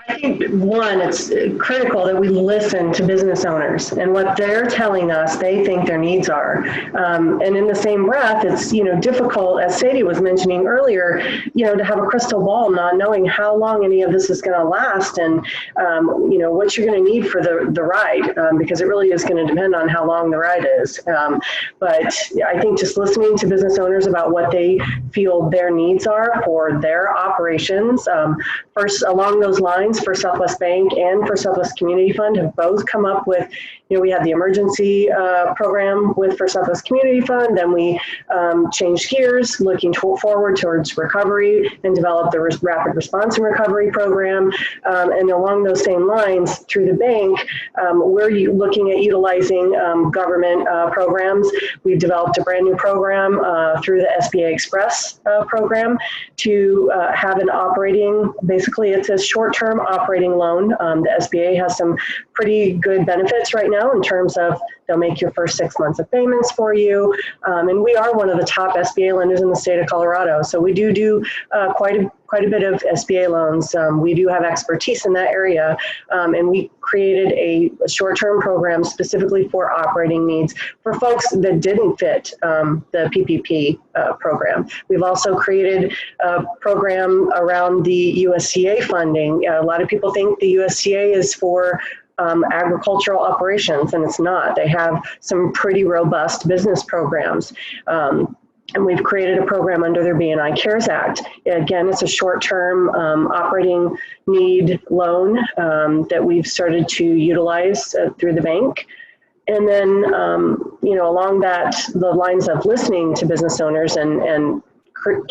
I think, one, it's critical that we listen to business owners and what they're telling us they think their needs are. And in the same breath, it's, difficult, as Sadie was mentioning earlier, to have a crystal ball, not knowing how long any of this is going to last and, what you're going to need for the ride, because it really is going to depend on how long the ride is. But I think just listening to business owners about what they feel their needs are for their operations, first, along those lines, for Southwest Bank and for Southwest Community Fund have both come up with, we had the emergency program with for Southwest Community Fund, then we changed gears, looking forward towards recovery and developed the Rapid Response and Recovery Program. And along those same lines, through the bank, we're looking at utilizing government programs. We've developed a brand new program through the SBA Express program to have an operating, basically it's a short-term operating loan. The SBA has some pretty good benefits right now in terms of they'll make your first 6 months of payments for you. And we are one of the top SBA lenders in the state of Colorado. So we do quite a bit of SBA loans. We do have expertise in that area. And we created a short-term program specifically for operating needs for folks that didn't fit the PPP program. We've also created a program around the USDA funding. A lot of people think the USDA is for agricultural operations, and it's not. They have some pretty robust business programs. And we've created a program under their BNI CARES Act. Again, it's a short-term operating need loan that we've started to utilize through the bank. And then, along the lines of listening to business owners and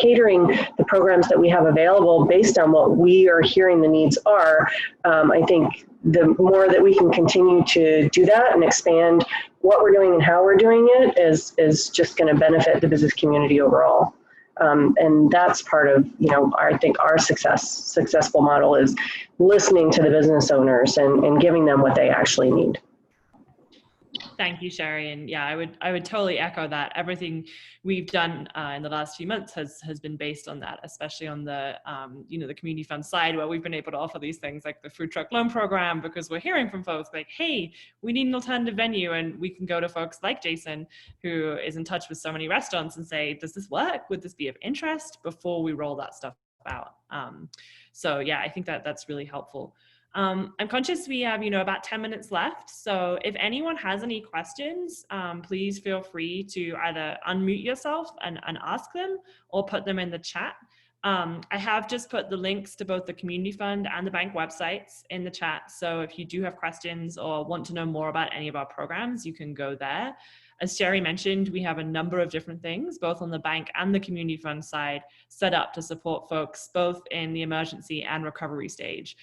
catering the programs that we have available based on what we are hearing the needs are, I think the more that we can continue to do that and expand what we're doing and how we're doing it is just going to benefit the business community overall. And that's part of, I think our successful model is listening to the business owners and giving them what they actually need.
Thank you, Sherry. And yeah, I would totally echo that. Everything we've done in the last few months has been based on that, especially on the the community fund side, where we've been able to offer these things like the food truck loan program, because we're hearing from folks like, hey, we need an alternative venue, and we can go to folks like Jason, who is in touch with so many restaurants, and say, does this work? Would this be of interest, before we roll that stuff out? So yeah, I think that's really helpful. I'm conscious we have, about 10 minutes left. So if anyone has any questions, please feel free to either unmute yourself and ask them, or put them in the chat. I have just put the links to both the community fund and the bank websites in the chat. So if you do have questions or want to know more about any of our programs, you can go there. As Sherry mentioned, we have a number of different things, both on the bank and the community fund side, set up to support folks both in the emergency and recovery stage.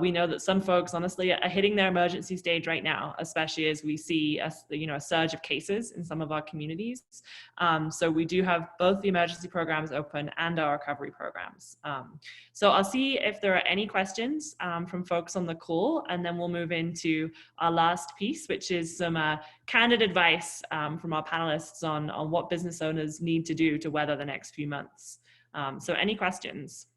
We know that some folks honestly are hitting their emergency stage right now, especially as we see a surge of cases in some of our communities. So we do have both the emergency programs open and our recovery programs. So I'll see if there are any questions from folks on the call, and then we'll move into our last piece, which is some candid advice from our panelists on what business owners need to do to weather the next few months. So any questions?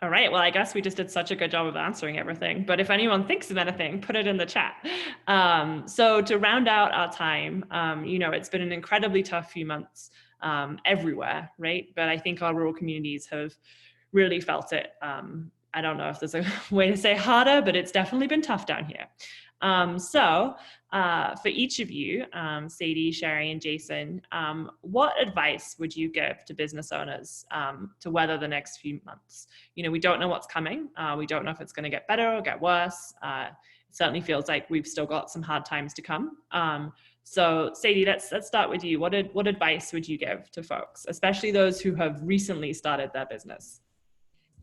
All right, well, I guess we just did such a good job of answering everything, but if anyone thinks of anything, put it in the chat. So to round out our time, it's been an incredibly tough few months everywhere, right? But I think our rural communities have really felt it. I don't know if there's a way to say harder, but it's definitely been tough down here. For each of you, Sadie, Sherry, and Jason, what advice would you give to business owners to weather the next few months? We don't know what's coming. We don't know if it's going to get better or get worse. It certainly feels like we've still got some hard times to come. So Sadie, let's start with you. What advice would you give to folks, especially those who have recently started their business?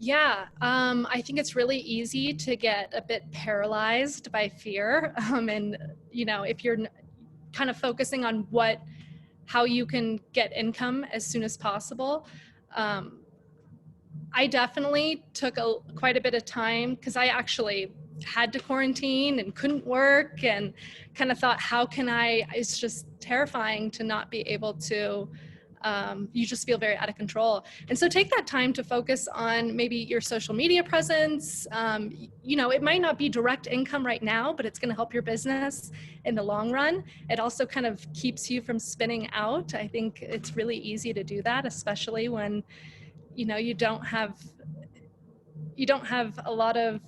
Yeah, I think it's really easy to get a bit paralyzed by fear. And, if you're kind of focusing on how you can get income as soon as possible. I definitely took quite a bit of time because I actually had to quarantine and couldn't work and kind of thought, it's just terrifying to not be able to, you just feel very out of control. And so take that time to focus on maybe your social media presence. It might not be direct income right now, but it's going to help your business in the long run. It also kind of keeps you from spinning out. I think it's really easy to do that, especially when, you don't have a lot of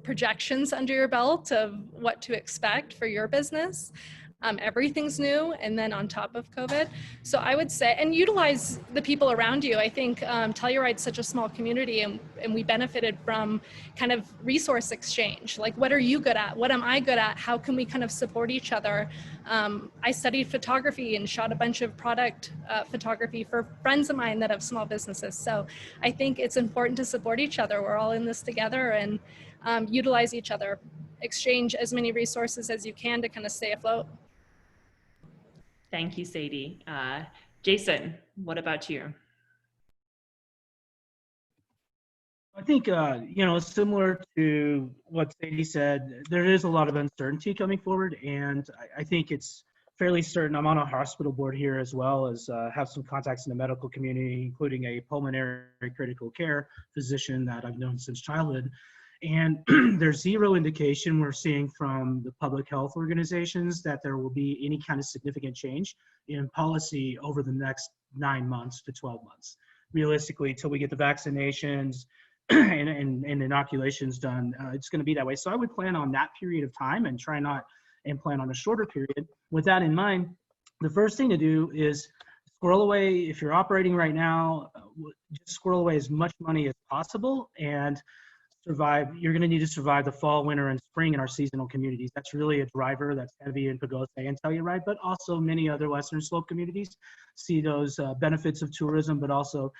projections under your belt of what to expect for your business. Everything's new, and then on top of COVID. So I would say, and utilize the people around you. I think Telluride's such a small community, and we benefited from kind of resource exchange. Like, what are you good at? What am I good at? How can we kind of support each other? I studied photography and shot a bunch of product photography for friends of mine that have small businesses. So I think it's important to support each other. We're all in this together, and utilize each other. Exchange as many resources as you can to kind of stay afloat.
Thank you, Sadie. Jason, what about you?
I think, similar to what Sadie said, there is a lot of uncertainty coming forward, and I think it's fairly certain. I'm on a hospital board here as well as have some contacts in the medical community, including a pulmonary critical care physician that I've known since childhood. And there's zero indication we're seeing from the public health organizations that there will be any kind of significant change in policy over the next 9 months to 12 months. Realistically, till we get the vaccinations and inoculations done, it's going to be that way. So I would plan on that period of time and try not and plan on a shorter period. With that in mind, the first thing to do is squirrel away. If you're operating right now, just squirrel away as much money as possible and survive. You're going to need to survive the fall, winter, and spring in our seasonal communities. That's really a driver that's heavy in Pagosa and Telluride, but also many other Western Slope communities see those benefits of tourism, but also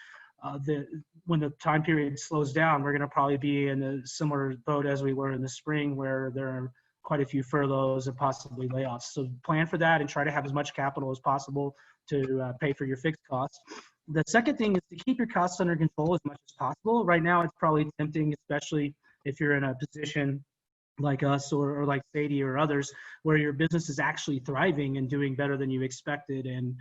when the time period slows down, we're going to probably be in a similar boat as we were in the spring, where there are quite a few furloughs and possibly layoffs. So plan for that and try to have as much capital as possible to pay for your fixed costs. The second thing is to keep your costs under control as much as possible. Right now, it's probably tempting, especially if you're in a position like us or like Sadie or others, where your business is actually thriving and doing better than you expected. And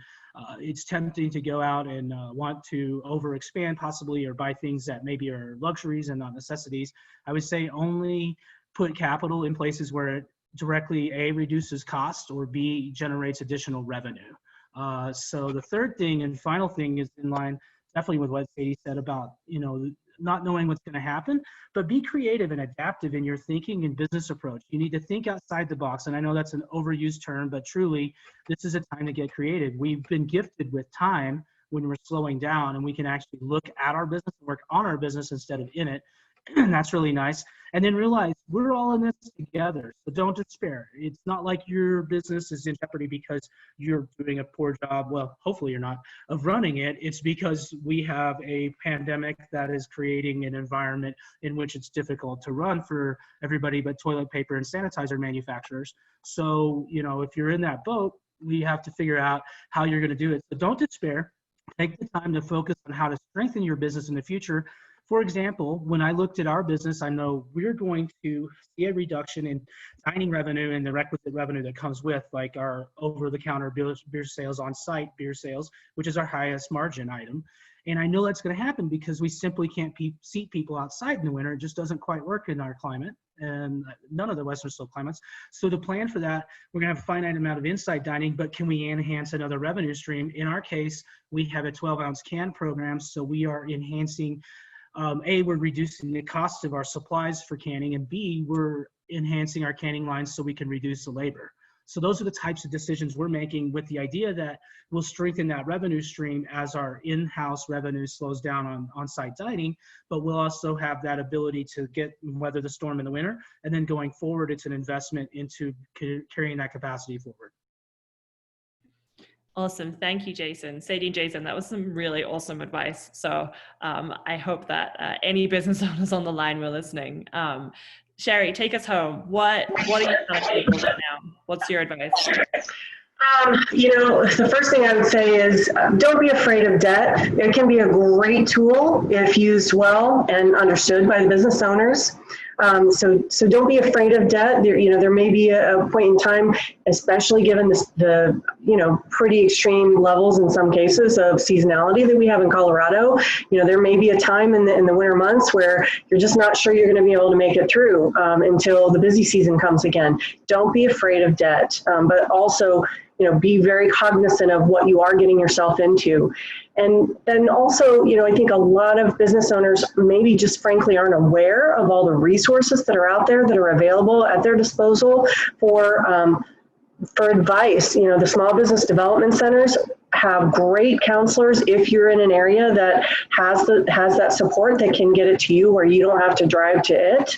it's tempting to go out and want to overexpand possibly, or buy things that maybe are luxuries and not necessities. I would say only put capital in places where it directly A, reduces cost, or B, generates additional revenue. So the third thing and final thing is in line definitely with what Sadie said about, not knowing what's going to happen, but be creative and adaptive in your thinking and business approach. You need to think outside the box. And I know that's an overused term, but truly this is a time to get creative. We've been gifted with time when we're slowing down, and we can actually look at our business, work on our business instead of in it. And that's really nice. And then realize we're all in this together. So don't despair. It's not like your business is in jeopardy because you're doing a poor job. Well, hopefully you're not, of running it. It's because we have a pandemic that is creating an environment in which it's difficult to run for everybody but toilet paper and sanitizer manufacturers. So, if you're in that boat, we have to figure out how you're going to do it. So don't despair. Take the time to focus on how to strengthen your business in the future. For example, when I looked at our business, I know we're going to see a reduction in dining revenue and the requisite revenue that comes with, like our over-the-counter beer sales, on-site beer sales, which is our highest margin item. And I know that's going to happen because we simply can't seat people outside in the winter. It just doesn't quite work in our climate and none of the Western slope climates. So to plan for that, we're going to have a finite amount of inside dining, but can we enhance another revenue stream? In our case, we have a 12-ounce can program, so we are enhancing A, we're reducing the cost of our supplies for canning, and B, we're enhancing our canning lines so we can reduce the labor. So those are the types of decisions we're making with the idea that we'll strengthen that revenue stream as our in-house revenue slows down on-site dining, but we'll also have that ability to weather the storm in the winter. And then going forward, it's an investment into carrying that capacity forward.
Awesome. Thank you, Jason. Sadie and Jason, that was some really awesome advice. So I hope that any business owners on the line were listening. Sherry, take us home. What are you telling people right now? What's your advice?
The first thing I would say is don't be afraid of debt. It can be a great tool if used well and understood by the business owners. So don't be afraid of debt. There may be a point in time, especially given the pretty extreme levels in some cases of seasonality that we have in Colorado. There may be a time in the winter months where you're just not sure you're going to be able to make it through until the busy season comes again. Don't be afraid of debt, but also be very cognizant of what you are getting yourself into. And then also, I think a lot of business owners maybe just frankly aren't aware of all the resources that are out there that are available at their disposal for advice. The small business development centers have great counselors if you're in an area that has that support that can get it to you where you don't have to drive to it,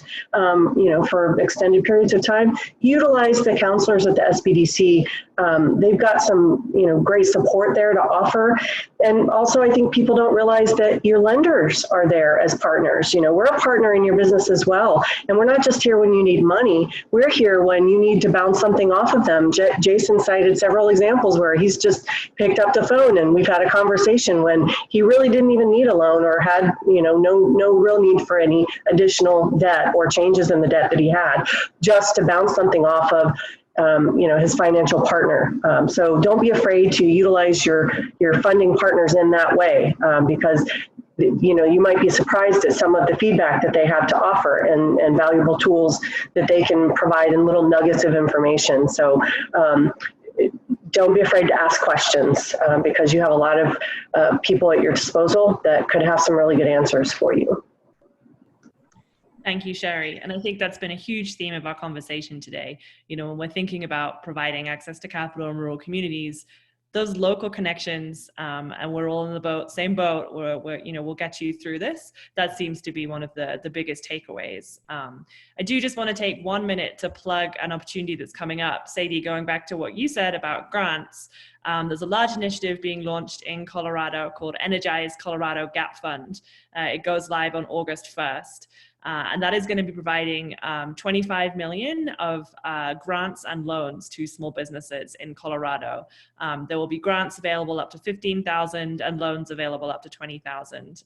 for extended periods of time. Utilize the counselors at the SBDC. They've got some, great support there to offer. And also, I think people don't realize that your lenders are there as partners. We're a partner in your business as well. And we're not just here when you need money. We're here when you need to bounce something off of them. Jason cited several examples where he's just picked up the phone and we've had a conversation when he really didn't even need a loan or had, no real need for any additional debt or changes in the debt that he had, just to bounce something off of his financial partner. So don't be afraid to utilize your funding partners in that way, because you might be surprised at some of the feedback that they have to offer and valuable tools that they can provide in little nuggets of information. So don't be afraid to ask questions, because you have a lot of people at your disposal that could have some really good answers for you.
Thank you, Sherry. And I think that's been a huge theme of our conversation today. When we're thinking about providing access to capital in rural communities, those local connections, and we're all in the same boat, we'll get you through this. That seems to be one of the biggest takeaways. I do just want to take 1 minute to plug an opportunity that's coming up. Sadie, going back to what you said about grants, there's a large initiative being launched in Colorado called Energize Colorado Gap Fund. It goes live on August 1st. And that is going to be providing 25 million of grants and loans to small businesses in Colorado. There will be grants available up to 15,000 and loans available up to 20,000.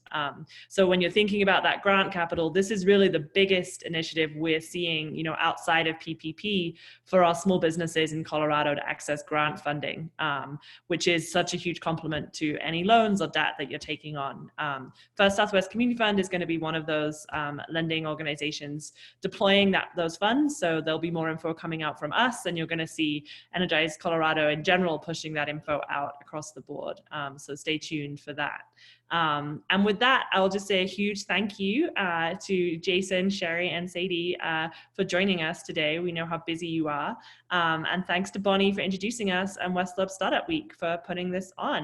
So when you're thinking about that grant capital, this is really the biggest initiative we're seeing, outside of PPP for our small businesses in Colorado to access grant funding, which is such a huge complement to any loans or debt that you're taking on. First Southwest Community Fund is going to be one of those lending organizations deploying those funds. So there'll be more info coming out from us, and you're going to see Energize Colorado in general pushing that info out across the board. So stay tuned for that. And with that, I'll just say a huge thank you to Jason, Sherry, and Sadie for joining us today. We know how busy you are. And thanks to Bonnie for introducing us and West Slope Startup Week for putting this on.